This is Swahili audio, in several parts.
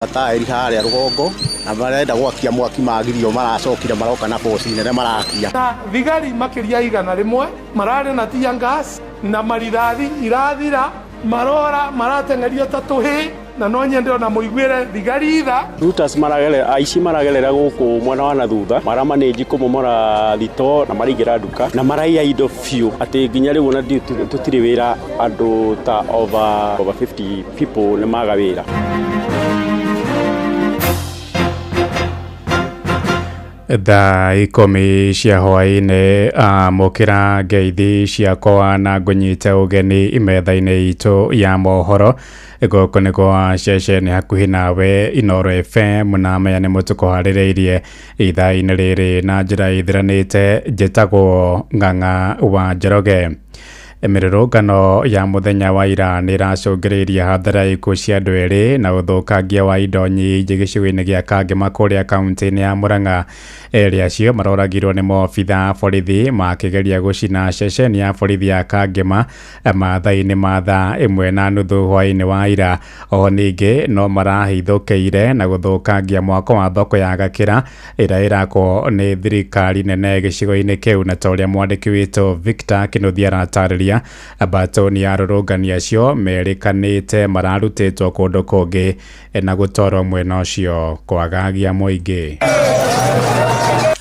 Matairi haria rugongo na marenda gwakia mwaki magirio maracokire maroka na bosi nene marakia na thigari makiria igana rimwe marare na tia gas na maridadi irathira marora maratengeria tatuhi na no nyende ona muigwire thigari itha Rutas maragele aici maragelera guku mwana wa na thutha maramanage kumomora thito na marigira nduka na maraiya indo fiu ati nginya riu na tutiri wira andu ta over 50 people ni magawira. Thaa ikumi cia hwaini mukira ngeithi ciakwa na ngunyite ugeni imetha-ini itu ya mohoro goko niko ceceni hakuhi nawe Inooro FM na maya ni mutuko haririirie ithaa-ini riri na njira ithiranite njitagwo Ng'ang'a wa Njoroge. Emirurungano ya muthenya wa ira ni iracungiriria hathara ikuo cia andu eri na uthukangia wa indo nyingi gicigo-ini gia Kangema kuria kaunti-ini ya Murang'a. Eri acio maroragirwo ni maobitha borithi makigeria gucina ceceni ya borithi ya Kangema mathaa-ini ma thaa 1:30 hwaini wa ira. O ningi no marahithukiire na guthukangia mwako wa thoko ya Gakira ira irako ni thirikari nene gicigo-ini kiu na toria mwandiki witu Victor Kinuthia aratarĩria abatoni ya arũrũngani acio merikanite mararutitwo kundu kungi na gutwarwo mwena ucio kwagagia muingi.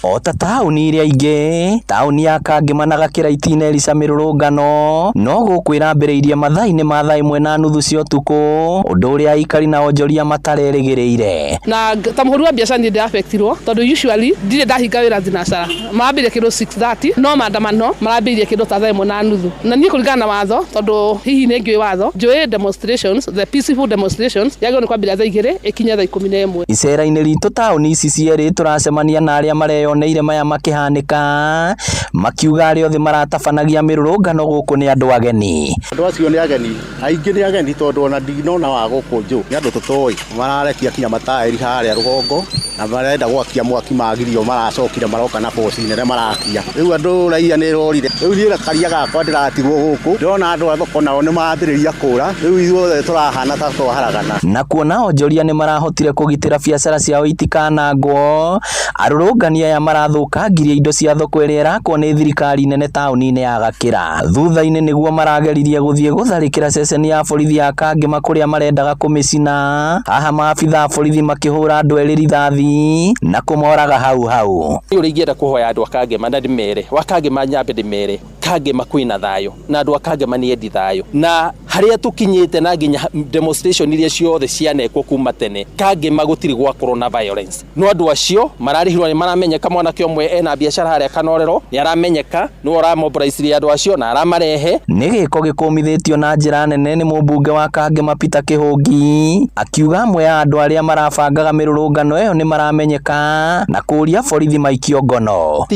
Ota tauni iria ingi tauni ya Kangema na Gakira itinerica mirurungano no gukwira mbiriirie mathaa-ini ma thaa 1:30 cia utuku undu uria aikari na onjoria matarerigiriire na ta muhuri wa biacara ni affectirwo tondu usually ndire ndahinga wira thinacara marambirie kindu 6:30 no maandamano marambirie kindu ta thaa 1:30 na nie kuringana na watho tondu hihi ni ngiwe watho njui demonstrations the peaceful demonstrations yagwo ni kwambira thaa 2 ikinya thaa 11 icera-ini ritu tauni ici cieri turacemania na aria mareyoneire maya makihanika makiuga aria othe maratabanagia mirurungano guku ni andu ageni. Andu acio ni ageni aingi ni ageni tondu ona ndinona wa guku nju ni andu tutoi mararekia kinya matairi haria rugongo na marenda gwakia mwaki magirio maracokire maroka na bosi nene marakia riu andu raia ni rorire riu ni karia gakwa ndiratirwo guku ndona andu a thoko nao ni maambiriria kura riu ithuothe turahana ta twaharagana na kuona onjoria ni marahotire kugitira biacara ciao itikanangwo arũrũngani aya marathukangiria indo cia thoko iria irakwo ni thirikari nene tauni-ini ya Gakira. Thutha-ini niguo marageririe guthie gutharikira ceceni ya borithi ya Kangema kuria marendaga kumicina. Haha maabitha borithi makihura andu eri rithathi na kumoraga hau. Uri ingienda kuhoya andu a Kangema na ndimere wa Kangema nyambe ndimere Kangema kwina thayo na andu a Kangema ni endi thayo na haria tukinyite na nginya demonstration iria ciothe cianekwo kuma tene Kangema gutiri gwa corona violence no andu acio mararihirwo ni maramenyeka mwanake omwe ena biacara haria Kanorero ni aramenyeka no aramobilize andu acio na aramarehe ni giko gikumithitio na njira nene ni mumbunge wa Kangema Peter Kihungi akiuga amwe ya andu aria marabangaga mirurungano iyo ni maramenyeka na kuria borithi maikio ngono.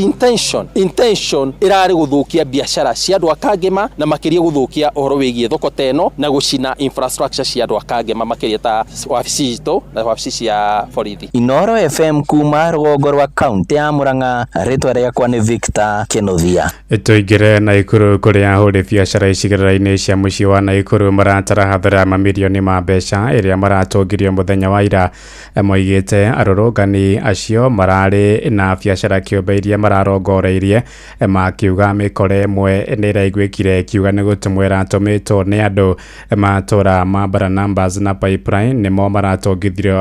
Intention irari guthukia biacara cia andu a Kangema na makiria guthukia uhoro wigie thoko teno na gucina infrastructure cia andu a Kangema makiria ta wabici itu na wabici cia borithi. Inooro FM kuma rũgongo rwa kaunti ya Murang'a, ritwa riakwa ni Victor Kinuthia. Tuingire Naikuru kuria ahũri biacara icigĩrĩra-inĩ cia mũciĩ wa Naikuru maratara hathara mamirioni ma mbeca iria maratungirio muthenya wa ira. Moigĩte arũrũngani acio mararĩ na biacara kĩũmbe iria mararongoreirie makiuga mĩkora ĩmwe nĩ ĩraiguĩkire kiuga nĩ gũtũmwo ĩratũmĩtwo nĩ andũ matũra ma Barnabas na Pipeline nĩmo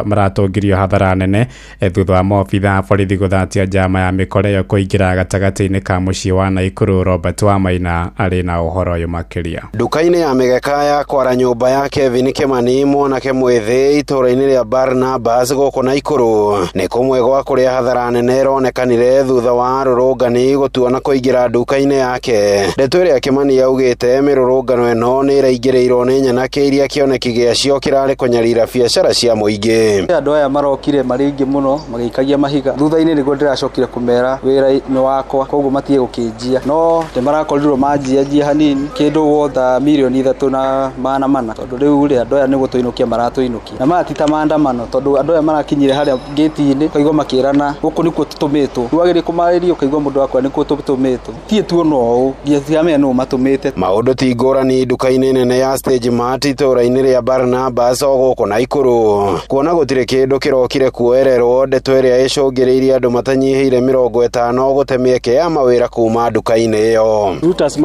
maratungirio hathara nene thutha wa maobitha borithi guthatia njama ya mĩkora ĩyo kũingĩra gatagatĩ-inĩ ka mũciĩ wa Naikuru. Robert Wamaina arĩ na ũhoro ũyũ makĩria. Nduka-inĩ ya mĩgeka ya kwara nyũmba ya Kevin Kimani mwanake mwĩthĩ itũra-inĩ rĩa Barnabas gũkũ Naikuru nĩ kũmwe gwa kũrĩa hathara nene ĩronekanire thutha wa arũrũngani gũtua na kũingĩra nduka-inĩ yake. Ndeto ĩrĩa Kimani yaugĩte mĩrũrũngano ĩno nĩ ĩraingĩrĩirwo nĩ nyanake iria kĩoneki gĩacio kĩrarĩ kũnyarira biacara cia mũingĩ. Andũ aya marokire maringi muno magĩikagia mahiga thutha-inĩ nĩguo ndĩracokire kumera wĩra nĩ wakwa koguo matige gũkĩnjia no ndĩmarakorirwo manjia hanini kĩndũ wotha mirioni 3.4 tondũ rĩu rĩ andũ aya nĩ gũtũinũkia maratũinũkia na matita maandamano tondũ andũ aya marakinyire harĩa gate-inĩ kaigua makĩrana gũkũ nĩkuo tũtũmĩtwo rĩu agĩrĩ kũmarĩrio kaigua mũndũ wakwa nĩkuo tũtũmĩtwo tie tu no oro ngiamenya no matumite maundu ti ngurani nduka-inĩ nene ya Stage Mart itũra-inĩ rĩa Barnabas gũkũ Naikuru kuona gũtirĩ kĩndũ kĩrokire kuoererwo ndeto ĩrĩa ĩcũngĩrĩirie andũ matanyihiire 50 gũte mĩeke ya mawĩra kuma nduka-inĩ ĩyo. Rutas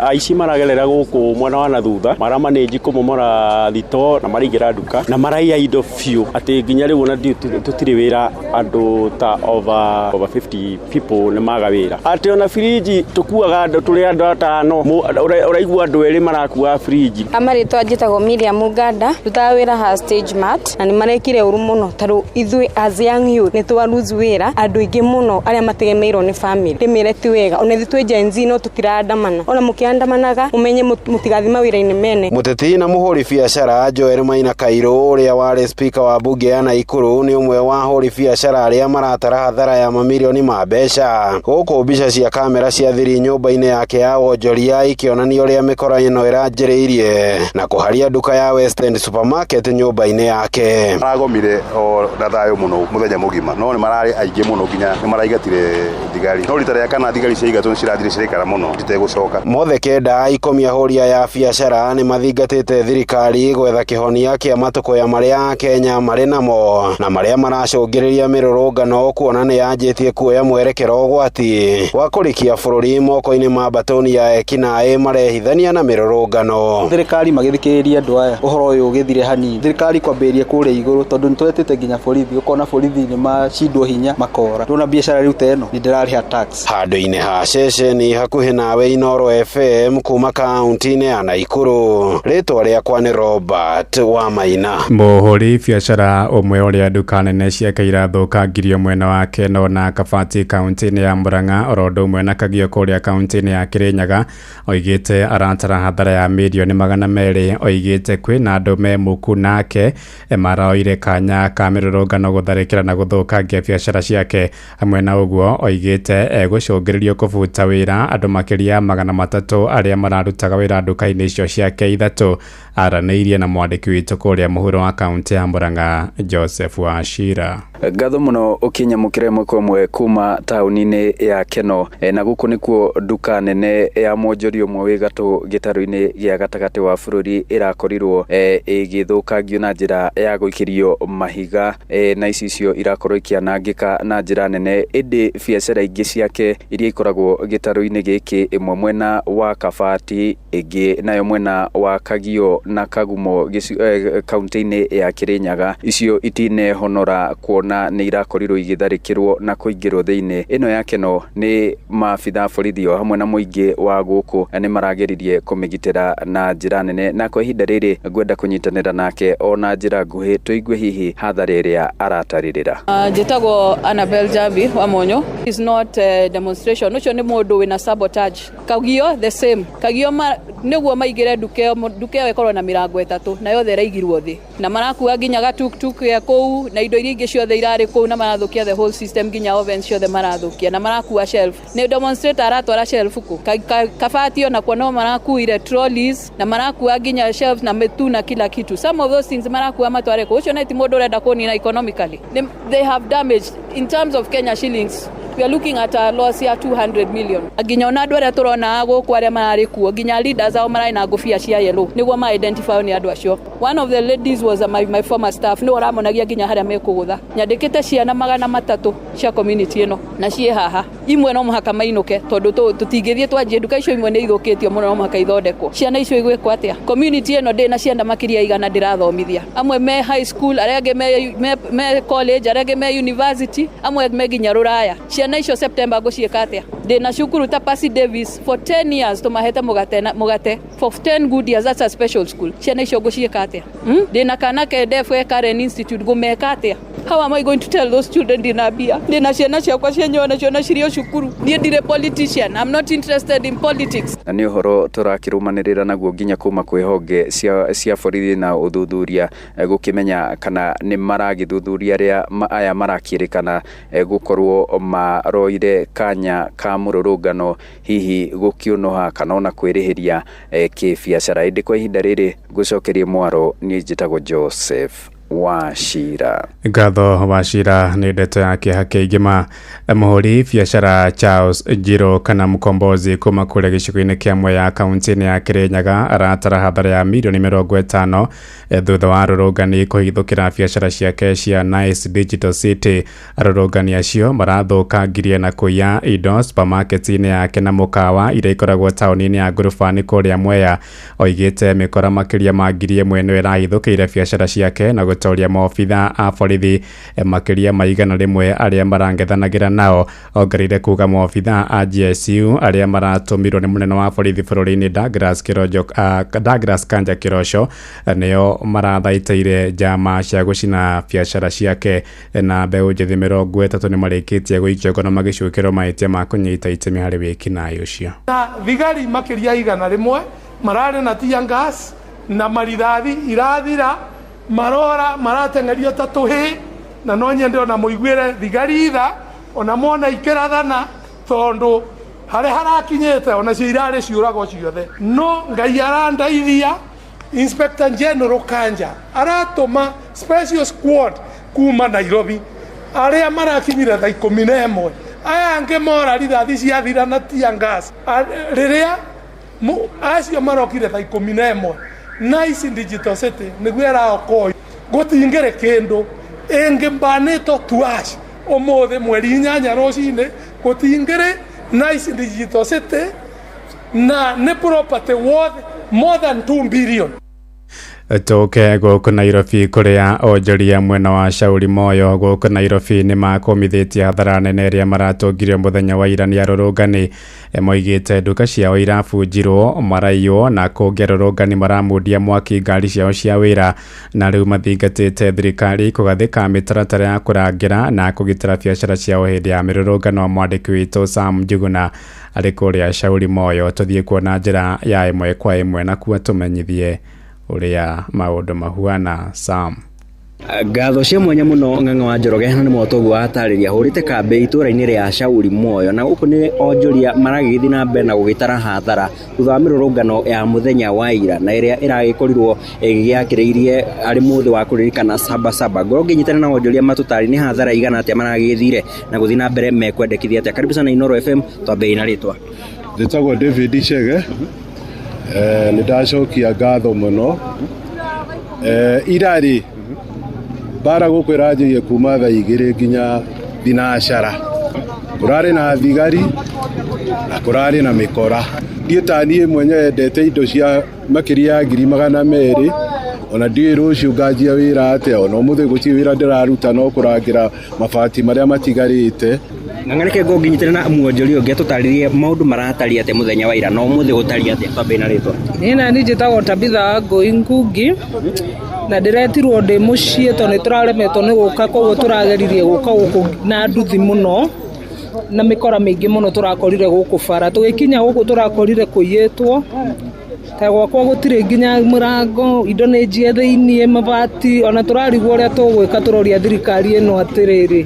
aici maragerera gũkũ mwena wa nathutha maramanĩnji kũmomora thito na maraingĩra nduka na maraiya indo biũ atĩ nginya rĩu ona tũtirĩ wĩra andũ ta over 50 people nĩ maga wĩra atĩ ona friji tũkuaga andũ tũrĩ andũ atano ũraigua andũ erĩ marakua friji. Amaritwa njĩtagwo Miriam Muganda tutaga wĩra ha Stage Mart na nĩ marekire ũru mũno tondũ ithuĩ as young youth nĩ twa lose wĩra andũ aingĩ mũno arĩa mategemeirwo nĩ family ndĩmĩre ti wega ona ithuĩ twĩ Gen Z no tũtirandamana ona mũkĩandamanaga mũmenye mũtigathi mawĩra-inĩ mene. Mũteti na mũhũri biacara Joel Maina Kairũ ũrĩa warĩ speaker wa bunge ya Naikuru nĩ ũmwe wa ahũri biacara arĩa maratara hathara ya mamirioni ma mbeca gũkũ mbica cia kamera cia thiri nyũmba-inĩ yake ya wonjoria ikĩonania ũrĩa mĩkora ĩno ĩranjĩrĩirie na kũharia nduka ya West End Supermarket nyũmba-inĩ yake. Maragomire o na thayũ mũno mũthenya mũgima no nĩ mararĩ aingĩ mũno nginya nĩ maraigatire thigari no rita rĩa kana thigari cia igatũ cirathire cirikara mũno itegũcoka. Mothe kenda ikomia hũria ya biacara nĩ mathingatĩte thirikari gwetha kĩhonia kĩa matũkũya marĩa Kenya marĩ namo na marĩa maracũngĩrĩria mĩrũrũngano kuona nĩ yanjĩtie kuoya mwerekero ũgwati wa kũrikia bũrũri moko-inĩ ma batoni ya ekinaĩ marehithania na mĩrũrũngano. Thirikari magĩthikĩrĩria andũ aya ũhoro ũyũ ũgĩthire hanini thirikari kwambĩrĩria kũrĩa igũrũ tondũ nĩ twetĩte nginya borithi ũkona borithi nĩ macindwo hinya makora ndona biacara rĩu teno nĩ ndĩrarĩha tax. Handũ-inĩ ha ceceni hakuhĩ nawe Inoro FM kuma kaunti-inĩ ya Naikuru rĩtwa rĩakwa nĩ Robert wa Maina. Mũhũri biacara ũmwe ũrĩa nduka nene ciake irathũkangirio mwena wa Keno na Kabati kaunti-inĩ ya Murang'a oro ũndũ ũmwe na Kagio kũrĩa kaunti-inĩ ya Kirinyaga oigĩte aratara hathara ya mirioni 200 oigĩte kwĩna andũ me muku nake maroire kanya ka mĩrũrũngano gũtharĩkĩra na gũthũkangia biacara ciake hamwe na ũguo oigĩte gũcũngĩrĩrio kũbuta wĩra andũ makĩria 300 arĩa mararutaga wĩra nduka-inĩ icio ciake ithatũ. Aranĩirie na mwandĩki witũ kũrĩa mũhuro wa kaunti ya Murang'a Joseph Wachira. Ngatho mũno ũkinyamũkĩre mwekwe kuma taũni-inĩ ya Keno na gũkũ nĩkuo nduka nene ya mwonjoria ũmwe wĩ gatũ gĩtarũ-inĩ gĩa gatagatĩ wa bũrũri ĩrakorirwo ĩgĩthũkangio na njĩra ya gũikĩrio mahiga na icio irakorwo ikĩanangĩka na njĩra nene ĩndĩ biacara ingĩ ciake iria ikoragwo gĩtarũ-inĩ gĩkĩ ĩmwe mwena wa Kabati ĩngĩ nayo mwena wa Kagio na Kagumo kaunti-inĩ ya Kirinyaga icio itinehonora kuona nĩ irakorirwo igĩtharĩkĩrwo na kũingĩrwo thĩinĩ. Ĩno ya Keno nĩ maabitha borithi o hamwe na mũingĩ wa gũkũ nĩ marageririe kũmĩgitĩra na njĩra nene na kwa ihinda rĩrĩ ngwenda kũnyitanĩra nake ona njĩra nguhĩ tũigue hihi hathara ĩrĩa aratarĩrĩra. Njĩtagwo Annabel Javi wa Monyo. Is not a demonstration ũcio nĩ mũndũ wĩna sabotage. Kagio the same. Kagio nĩguo maigĩre nduka ĩyo ĩkorwo na mĩrango ĩtatũ na yothe ĩraigirwo thĩ na marakua nginya gatuktuk ya kũu na indo iria ingĩ ciothe irarĩ kũu na marathũkia the whole system nginya ovens ciothe marathũkia na marakua shelf. Nĩ demonstrator aratwara shelf ku Kabati na kwa no marakuire trolleys na marakua nginya shelves na metu na kila kitu. Some of those things marakua matware kũ ũcio nĩ ti mũndũ ũrenda kũnina economically. They have damaged in terms of Kenya shillings. We are looking at a loss ya 200 million. Nginya ona andũ arĩa tũrona gũkũ arĩa mararĩ kuo nginya leaders ao marĩ na ngũbia cia yellow nĩguo ma identify nĩ andũ acio. One of the ladies was my former staff nĩ ũramonagia nginya harĩa mekũgũtha. Nyandĩkĩte ciana 300 cia community ĩno na ciĩ haha imwe no mũhaka mainũke tondũ tũtingĩthiĩ twanjie nduka icio imwe nĩ ithũkĩtio mũno no mũhaka ithondekwo. Ciana icio igwĩkwo atĩa? Community ĩno ndĩ na ciana makĩria 100 ndĩrathomithia. Amwe me high school arĩa angĩ me college arĩa angĩ me university amwe me nginya rũraya. Ciana icio September ngũciĩka atĩa? Ndĩ na cukuru ta Percy Davis for 10 years tũmahete mũgate for 10 good years. That's a special school. Ciana icio ngũciĩka atĩa? Ndĩ na kana ke Deaf Karen Institute ngũmeka atĩa? How am I going to tell those children ndĩna mbia? Ndĩ na ciana ciakwa cianyona ciona cirio cukuru. Niĩ ndirĩ politician. I'm not interested in politics. Na nĩ ũhoro tũrakĩrũmanĩrĩra naguo nginya kuma kwĩ honge cia borithi na ũthuthuria gũkĩmenya kana nĩ maragĩthuthuria arĩa aya marakĩrĩkana gũkorwo maroire kanya ka mũrũrũngano hihi gũkĩũnoha kana ona kwĩrĩhĩria kĩbiacara. Ĩndĩ kwa ihinda rĩrĩ ngũcokerie mwaro niĩ njĩtagwo Joseph Wachira. Ngatho Wachira nĩ ndeto yake hakĩingĩma. Mũhũri biacara Charles Njiro kana Mkombozi kuma kũrĩa gĩcigo-inĩ kĩa Mwea kaunti-inĩ ya Kirinyaga aratara hathara ya mirioni 50 thutha wa arũrũngani kũhithũkĩra biacara ciake cia Nice Digital City. Arũrũngani acio marathũkangirie na kũiya indo supermarket-inĩ yake na mũkawa iria ikoragwo taũni-inĩ ya Ngurubani kũrĩa Mwea. Oigĩte mĩkora makĩria ma 1,000 nĩ ĩrahithũkĩire biacara ciake na gũtoria maobitha a borithi makĩria ma 100 arĩa marangethanagĩra nao. Ongereire kuga maobitha a GSU arĩa maratũmirwo nĩ mũnene wa borithi bũrũri-inĩ Douglas Kanja Kirosho nĩo marathaitĩire njama cia gũcina biacara ciake, na mbeũ njĩthĩ 30 nĩ marĩkĩtie gũikio ngono magĩcukĩrwo mahĩtia ma kũnyita itemi harĩ wĩkinaĩ ũcio. Na thigari makĩria 100 mararĩ na tear gas na marithathi irathira marora marateng'erio ta tũhĩ, na no nyende ona mũiguĩre thigari itha ona mona ikĩrathana tondũ harĩa harakinyĩte ona cio irarĩ ciũrago ciothe. No Ngai arandeithia, Inspector General Kanja aratũma special squad kuma Nairobi arĩa marakinyire thaa 11. Aya angĩ mora rithathi ciathira na tear gas rĩrĩa acio marokire thaa 11. Nice Digital City nĩguo ĩraokoyo gũtingĩrĩ kĩndũ ĩngĩmbanĩtwo tuash ũmũthĩ mweri 8 rũcinĩ gũtingĩrĩ Nice Digital City na nĩ property worth more than 2 billion. Toke gũkũ Nairobi kũrĩa onjoria mwena wa Shauri Moyo gũkũ Nairobi nĩ makomithĩtie hathara nene ĩrĩa maratũngirio mũthenya wa ira nĩ arũrũngani. Moigĩte nduka ciao irabunjirwo, maraiywo na kũngĩ arũrũngani maramundia mwaki ngari ciao cia wĩra, na rĩu mathingatĩte thirikari kũgathĩka mĩtaratara ya kũrangĩra na kũgitĩra biacara ciao hĩndĩ ya mĩrũrũngano. Mwandĩki witũ Sam Njuguna arĩ kũrĩa Shauri Moyo, tũthiĩ kuona njĩra ya ĩmwe kwa ĩmwe na kuo tũmenyithie ũrĩa maũndũ mahuana. Sam. Ngatho cia mwanya mũno Ng'ang'a wa Njoroge nĩ mũtogu atarĩria hũrĩte kambĩ itũra-inĩ rĩa Shauri Moyo, na gũkũ nĩ onjoria maragĩthiĩ na mbere na gũgĩtara hathara thutha wa mĩrũrũngano ya mũthenya wa ira na ĩrĩa ĩragĩkorirwo ĩgĩakĩrĩirie arĩ mũthĩ wa kũririkana Sabasaba. Ngoro ngĩnyitana na onjoria matũtarĩ nĩ hathara igana atĩa maragĩthire na gũthiĩ na mbere mekwendekithia atĩa. Karibu sana Inoro FM, twambĩrĩrie na rĩtwa. Njĩtagwo David Chege. Nĩ ndacokia ngatho mũno. Irarĩ bara gũkũ ĩranjĩrie kuma thaa 2 nginya thinacara. Kũrarĩ na thigari na kũrarĩ na mĩkora. Niĩ ta niĩ mwenyewe ndete indo cia makĩria ya 200,000, ona ndiĩ rũciũ nganjia wĩra atĩa, ona ũmũthĩ gũtirĩ wĩra ndĩraruta no kũrangĩra mabati marĩa matigarĩte. Ng'ang'a reke ngĩnyitana na muonjoria ũngĩ atũtarĩrie maũndũ marataria atĩa mũthenya wa ira na ũmũthĩ gũtaria atĩa. Twambĩrĩrie na rĩtwa. Niĩ nani njĩtagwo Tabitha Ngũi Ngugi na ndĩretirwo ndĩ mũciĩ tondũ nĩ tũraremetwo nĩ gũka, koguo tũrageririe gũka gũkũ na nduthi mũno na mĩkora mĩingĩ mũno tũrakorire gũkũ bara. Tũgĩkinya gũkũ tũrakorire kũiyĩtwo, ta gwakwa gũtirĩ nginya mũrango, indo nĩ njie thĩiniĩ, mabati, ona tũrarigwo ũrĩa tũgwĩka. Tũroria thirikari ĩno atĩrĩrĩ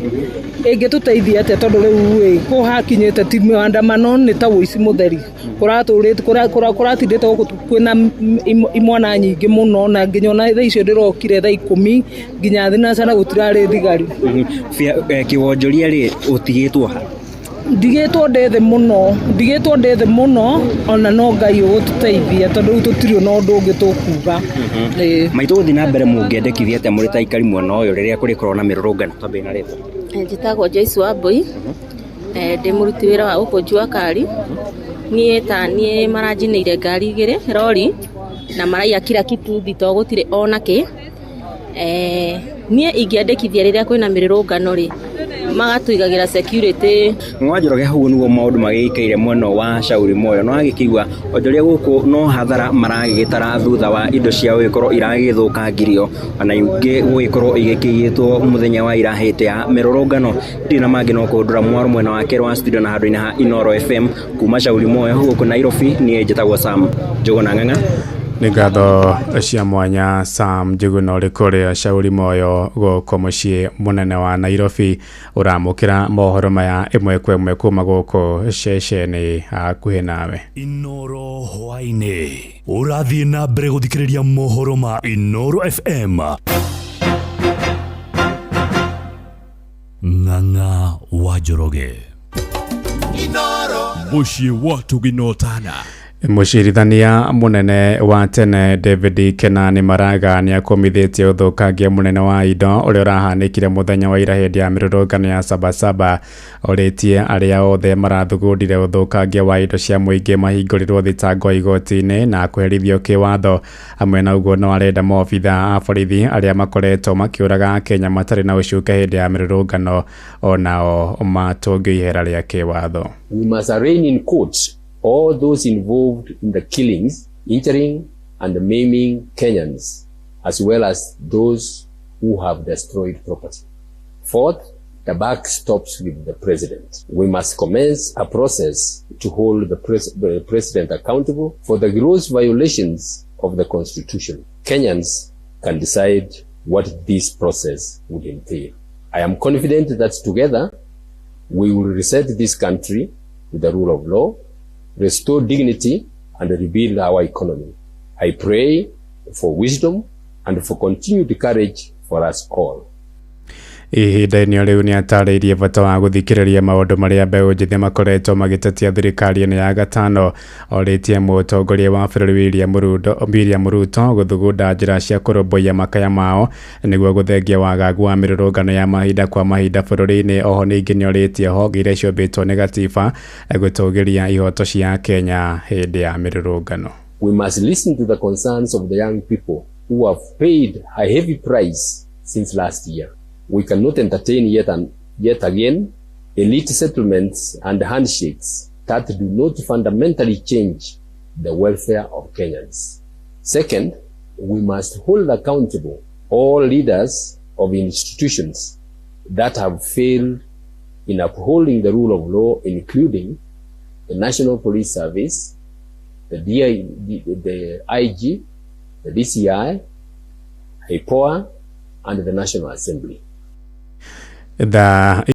ĩngĩtũteithia atĩa, tondũ rĩu kũ hakinyĩte ti maandamano, nĩ ta ũici mũtheri kũratindĩte gũkũ kwĩna imwana nyingĩ mũno, na nginya ona thaa icio ndĩrokire thaa 10 nginya thinacara gũtirarĩ thigari. Kĩwonjoria rĩ ũtigĩtwo ha? Ndigĩtwo ndĩ thĩ mũno, ona no Ngai ũgũtũteithia tondũ rĩu tũtirĩ na ũndũ ũngĩ tũkuga. Maitũ gũthiĩ na mbere mũngĩendekithia atĩa mũrĩ ta aikari mwena ũyũ rĩrĩa kũrĩkorwo na mĩrũrũngano? Twambĩrĩrie na rĩtwa. Njĩtagwo Joyce Wambui, ndĩ mũruti wĩra wa ũkũnji wa kari. Niĩ maranjinĩire ngari 2 rori na maraiya kila kitu thito gũtirĩ ona kĩ. Niĩ ingĩendekithia rĩrĩa kwĩna mĩrũrũngano rĩ magatuigagĩra security. Ng'ang'a Njoroge, hau nĩguo maũndũ magĩikaire mwena wa Shauri Moyo, no agĩkĩigua onjoria gũkũ no hathara maragĩtara thutha wa indo ciao gũkorwo iragĩthũkangirio, ona ingĩ gũgĩkorwo igĩkĩiyĩtwo mũthenya wa ira hĩndĩ ya mĩrũrũngano. Ndirĩ na mangĩ no kũndũra mwaro mwena wa kerĩ wa studio na handũ-inĩ ha Inoro FM kuma Shauri Moyo gũkũ Nairobi. Niĩ njĩtagwo Sam Njuguna. Ng'ang'a. Nĩ ngatho cia mwanya Sam Njuguna ũrĩ kũrĩa Shauri Moyo gũkũ mũciĩ mũnene wa Nairobi, ũramũkĩra mohoro maya ĩmwe kwa ĩmwe kuma gũkũ ceceni hakuhĩ nawe. Inoro hwainĩ ũrathiĩ na mbere gũthikĩrĩria mohoro ma Inoro FM. Ng'ang'a wa Njoroge muciĩ wa Tuginotana. Mũcirithania munene wa tene David Kenani Maraga nĩ akomithitie ũthũkangia munene wa indo ũrĩa ũrahanĩkire mũthenya wa ira hĩndĩ ya mĩrũrũngano ya Sabasaba. Orĩtie arĩa othe marathugundire ũthũkangia wa indo cia mũingĩ mahingũrĩrwo thitango igoti-inĩ na kũherithio kĩwatho. Hamwe na ũguo no arenda maobitha a borithi arĩa makoretwo makĩũraga Kenya matarĩ na ũcuke hĩndĩ ya mĩrũrũngano onao matũngio ihera rĩa kĩwatho. We must arraign in court all those involved in the killings, injuring and maiming Kenyans, as well as those who have destroyed property. Fourth, the buck stops with the president. We must commence a process to hold the president accountable for the gross violations of the constitution. Kenyans can decide what this process would entail. I am confident that together we will reset this country with the rule of law, restore dignity and rebuild our economy. I pray for wisdom and for continued courage for us all. Ihinda-inĩ rĩu nĩ atarĩirie bata wa gũthikĩrĩria maũndũ marĩa mbeũ njĩthĩ makoretwo magĩtetia thirikari-inĩ ya gatano. Orĩtie mũtongoria wa bũrũri William Ruto gũthugunda njĩra cia kũrũmbũiya makaya mao nĩguo gũthengia wagagu wa mĩrũrũngano ya mahinda kwa mahinda bũrũri-inĩ. Oho ningĩ nĩ orĩtie honge iria ciũmbĩtwo nĩ gatiba gũtũgĩria ihoto cia Kenya hĩndĩ ya mĩrũrũngano. We must listen to the concerns of the young people who have paid a heavy price since last year. We cannot entertain yet again elite settlements and handshakes that do not fundamentally change the welfare of Kenyans. Second, we must hold accountable all leaders of institutions that have failed in upholding the rule of law, including the National Police Service, the IG, the DCI, IPOA, and the National Assembly.